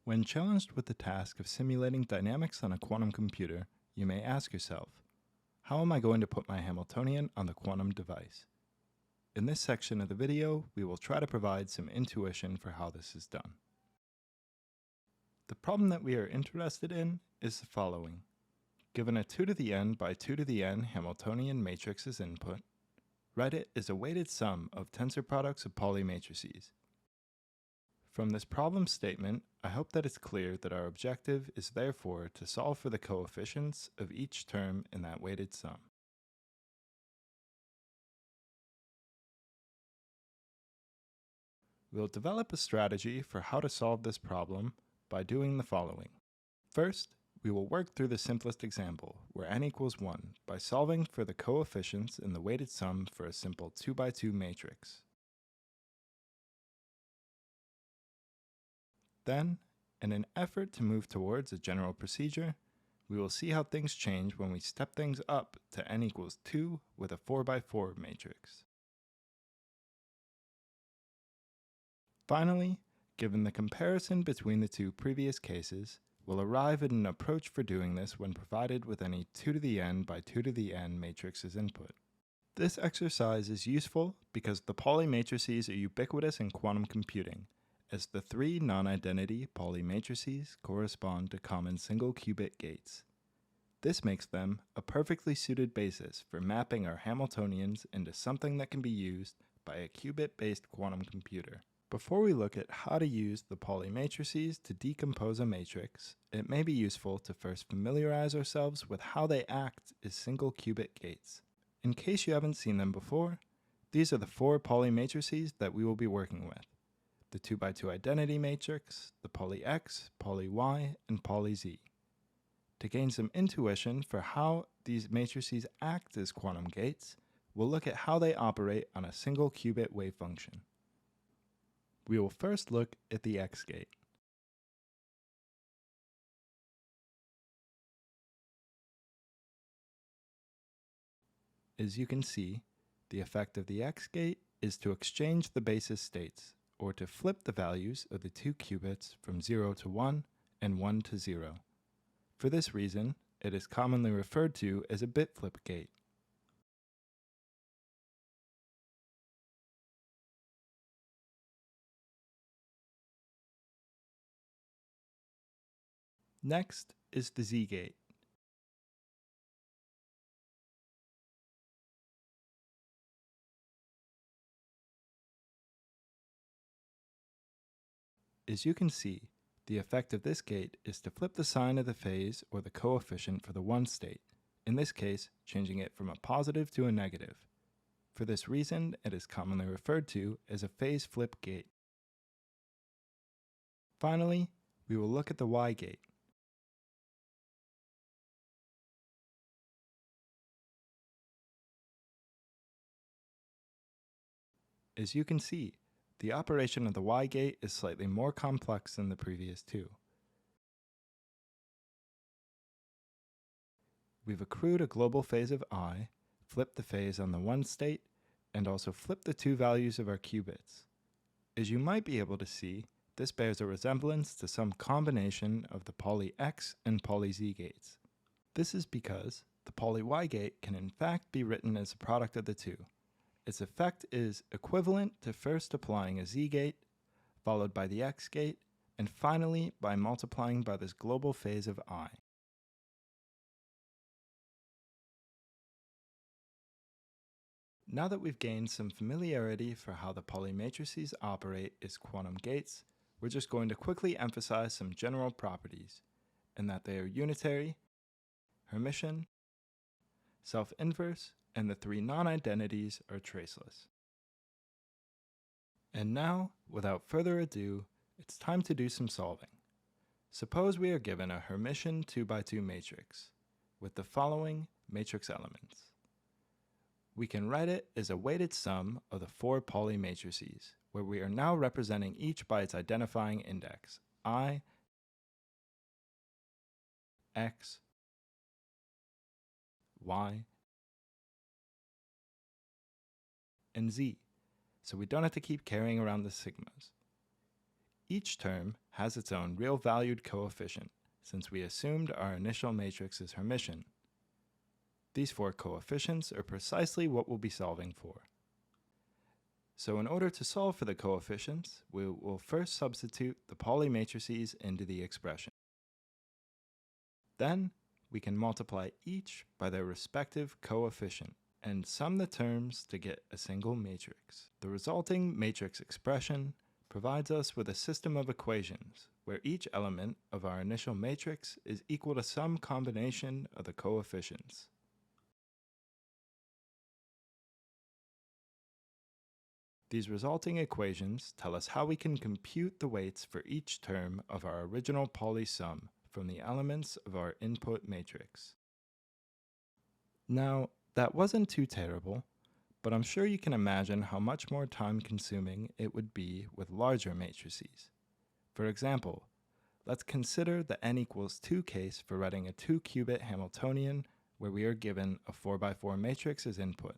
When challenged with the task of simulating dynamics on a quantum computer, you may ask yourself, how am I going to put my Hamiltonian on the quantum device? In this section of the video, we will try to provide some intuition for how this is done. The problem that we are interested in is the following. Given a 2 to the n by 2 to the n Hamiltonian matrix as input, write it as a weighted sum of tensor products of Pauli matrices. From this problem statement, I hope that it's clear that our objective is therefore to solve for the coefficients of each term in that weighted sum. We'll develop a strategy for how to solve this problem by doing the following. First, we will work through the simplest example, where n equals 1, by solving for the coefficients in the weighted sum for a simple 2 by 2 matrix. Then, in an effort to move towards a general procedure, we will see how things change when we step things up to n equals 2 with a 4 by 4 matrix. Finally, given the comparison between the two previous cases, we'll arrive at an approach for doing this when provided with any 2 to the n by 2 to the n matrix as input. This exercise is useful because the Pauli matrices are ubiquitous in quantum computing, as the 3 non-identity Pauli matrices correspond to common single-qubit gates. This makes them a perfectly suited basis for mapping our Hamiltonians into something that can be used by a qubit-based quantum computer. Before we look at how to use the Pauli matrices to decompose a matrix, it may be useful to first familiarize ourselves with how they act as single-qubit gates. In case you haven't seen them before, these are the 4 Pauli matrices that we will be working with. The 2 by 2 identity matrix, the Pauli X, Pauli Y, and Pauli Z. To gain some intuition for how these matrices act as quantum gates, we'll look at how they operate on a single qubit wave function. We will first look at the X gate. As you can see, the effect of the X gate is to exchange the basis states, or to flip the values of the 2 qubits from 0 to 1 and 1 to 0. For this reason, it is commonly referred to as a bit flip gate. Next is the Z gate. As you can see, the effect of this gate is to flip the sign of the phase or the coefficient for the 1 state, in this case changing it from a positive to a negative. For this reason, it is commonly referred to as a phase flip gate. Finally, we will look at the Y gate. As you can see, the operation of the Y gate is slightly more complex than the previous two. We've accrued a global phase of I, flipped the phase on the 1 state, and also flipped the 2 values of our qubits. As you might be able to see, this bears a resemblance to some combination of the Pauli X and Pauli Z gates. This is because the Pauli Y gate can in fact be written as a product of the two. Its effect is equivalent to first applying a Z gate, followed by the X gate, and finally by multiplying by this global phase of I. Now that we've gained some familiarity for how the Pauli matrices operate as quantum gates, we're just going to quickly emphasize some general properties, in that they are unitary, Hermitian, self-inverse, and the 3 non-identities are traceless. And now, without further ado, it's time to do some solving. Suppose we are given a Hermitian 2 by 2 matrix with the following matrix elements. We can write it as a weighted sum of the 4 Pauli matrices, where we are now representing each by its identifying index, I, X, Y, and Z, so we don't have to keep carrying around the sigmas. Each term has its own real-valued coefficient, since we assumed our initial matrix is Hermitian. These 4 coefficients are precisely what we'll be solving for. So in order to solve for the coefficients, we will first substitute the Pauli matrices into the expression. Then, we can multiply each by their respective coefficient and sum the terms to get a single matrix. The resulting matrix expression provides us with a system of equations where each element of our initial matrix is equal to some combination of the coefficients. These resulting equations tell us how we can compute the weights for each term of our original Pauli sum from the elements of our input matrix. Now, that wasn't too terrible, but I'm sure you can imagine how much more time-consuming it would be with larger matrices. For example, let's consider the n equals 2 case for writing a 2-qubit Hamiltonian where we are given a 4x4 matrix as input.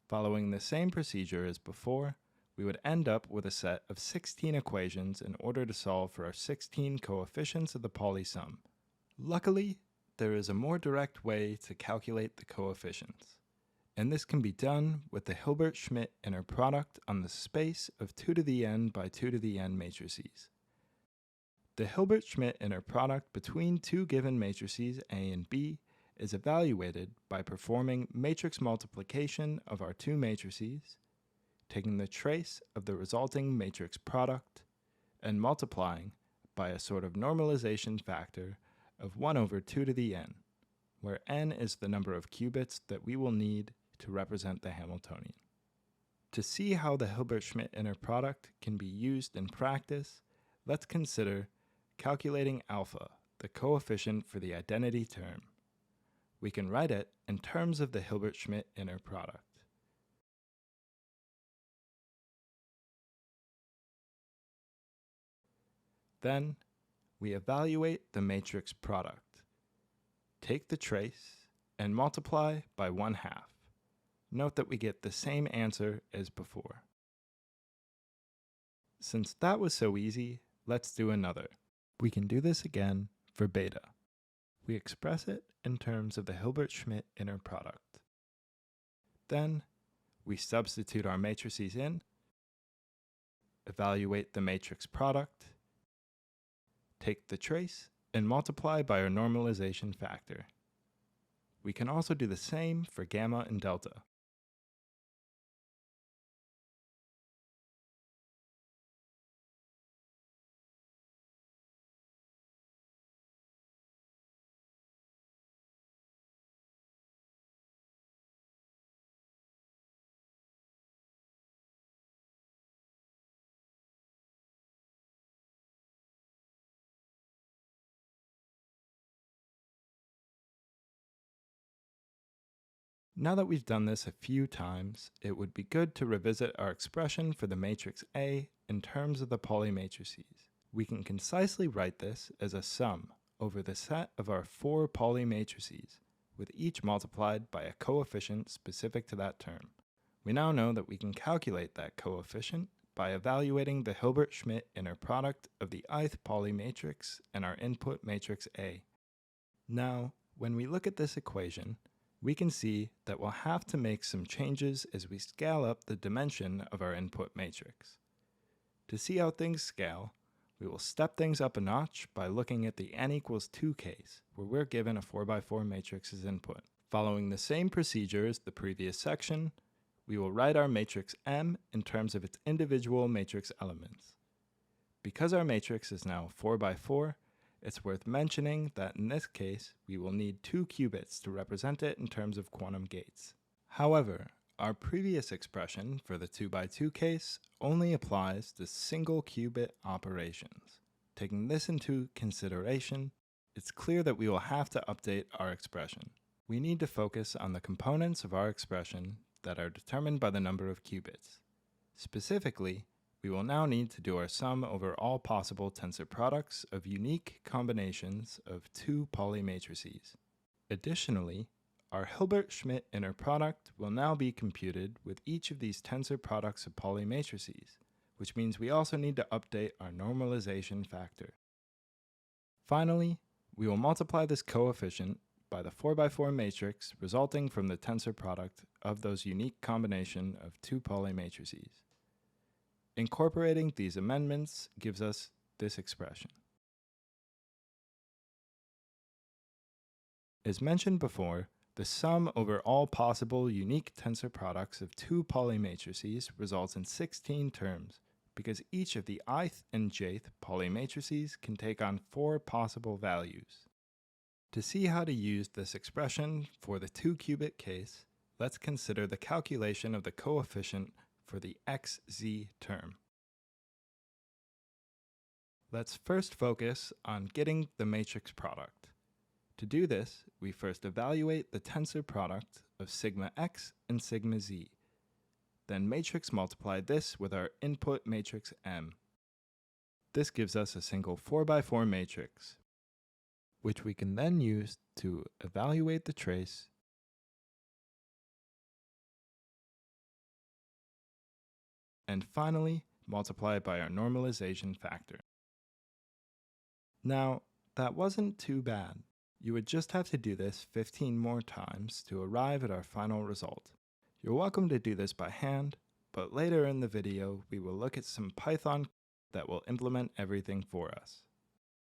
Following the same procedure as before, we would end up with a set of 16 equations in order to solve for our 16 coefficients of the Pauli sum. Luckily, there is a more direct way to calculate the coefficients, and this can be done with the Hilbert-Schmidt inner product on the space of 2 to the n by 2 to the n matrices. The Hilbert-Schmidt inner product between two given matrices A and B is evaluated by performing matrix multiplication of our two matrices, taking the trace of the resulting matrix product, and multiplying by a sort of normalization factor of 1 over 2 to the n, where n is the number of qubits that we will need to represent the Hamiltonian. To see how the Hilbert-Schmidt inner product can be used in practice, let's consider calculating alpha, the coefficient for the identity term. We can write it in terms of the Hilbert-Schmidt inner product. Then, we evaluate the matrix product. Take the trace and multiply by 1/2. Note that we get the same answer as before. Since that was so easy, let's do another. We can do this again for beta. We express it in terms of the Hilbert-Schmidt inner product. Then, we substitute our matrices in, evaluate the matrix product, take the trace, and multiply by our normalization factor. We can also do the same for gamma and delta. Now that we've done this a few times, it would be good to revisit our expression for the matrix A in terms of the Pauli matrices. We can concisely write this as a sum over the set of our 4 Pauli matrices, with each multiplied by a coefficient specific to that term. We now know that we can calculate that coefficient by evaluating the Hilbert-Schmidt inner product of the ith Pauli matrix and our input matrix A. Now, when we look at this equation, we can see that we'll have to make some changes as we scale up the dimension of our input matrix. To see how things scale, we will step things up a notch by looking at the n equals 2 case, where we're given a 4x4 matrix as input. Following the same procedure as the previous section, we will write our matrix M in terms of its individual matrix elements. Because our matrix is now 4x4, it's worth mentioning that in this case, we will need 2 qubits to represent it in terms of quantum gates. However, our previous expression for the 2x2 case only applies to single qubit operations. Taking this into consideration, it's clear that we will have to update our expression. We need to focus on the components of our expression that are determined by the number of qubits. Specifically, we will now need to do our sum over all possible tensor products of unique combinations of 2 Pauli matrices. Additionally, our Hilbert-Schmidt inner product will now be computed with each of these tensor products of Pauli matrices, which means we also need to update our normalization factor. Finally, we will multiply this coefficient by the 4x4 matrix resulting from the tensor product of those unique combination of two Pauli matrices. Incorporating these amendments gives us this expression. As mentioned before, the sum over all possible unique tensor products of two Pauli matrices results in 16 terms, because each of the ith and jth Pauli matrices can take on 4 possible values. To see how to use this expression for the 2-qubit case, let's consider the calculation of the coefficient for the xz term. Let's first focus on getting the matrix product. To do this, we first evaluate the tensor product of sigma x and sigma z. Then matrix multiply this with our input matrix M. This gives us a single 4x4 matrix, which we can then use to evaluate the trace and finally multiply by our normalization factor. Now, that wasn't too bad. You would just have to do this 15 more times to arrive at our final result. You're welcome to do this by hand, but later in the video we will look at some Python that will implement everything for us.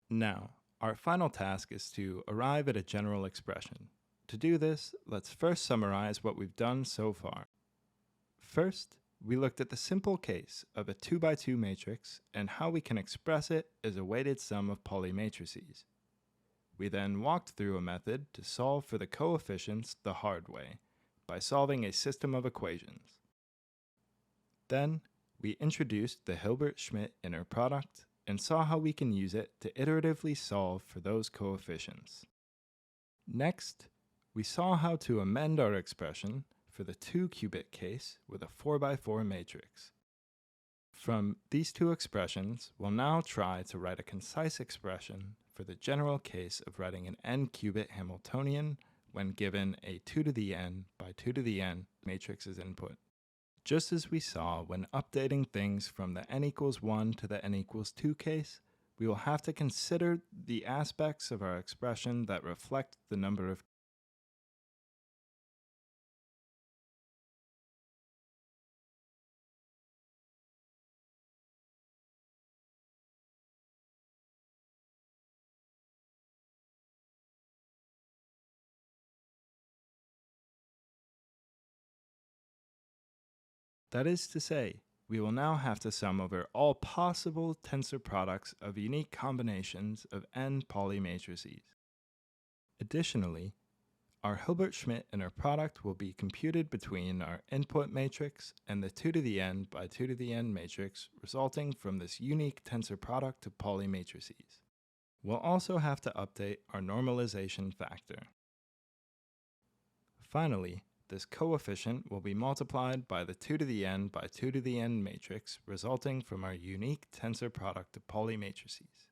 Now, our final task is to arrive at a general expression. To do this, let's first summarize what we've done so far. First, we looked at the simple case of a 2x2 matrix and how we can express it as a weighted sum of Pauli matrices. We then walked through a method to solve for the coefficients the hard way, by solving a system of equations. Then, we introduced the Hilbert-Schmidt inner product and saw how we can use it to iteratively solve for those coefficients. Next, we saw how to amend our expression for the 2-qubit case with a 4x4 matrix. From these two expressions, we'll now try to write a concise expression for the general case of writing an n-qubit Hamiltonian when given a 2 to the n by 2 to the n matrix as input. Just as we saw when updating things from the n equals 1 to the n equals 2 case, we will have to consider the aspects of our expression that reflect the number of That is to say, we will now have to sum over all possible tensor products of unique combinations of n Pauli matrices. Additionally, our Hilbert-Schmidt inner product will be computed between our input matrix and the 2 to the n by 2 to the n matrix resulting from this unique tensor product of Pauli matrices. We'll also have to update our normalization factor. Finally, this coefficient will be multiplied by the 2 to the n by 2 to the n matrix resulting from our unique tensor product of Pauli matrices.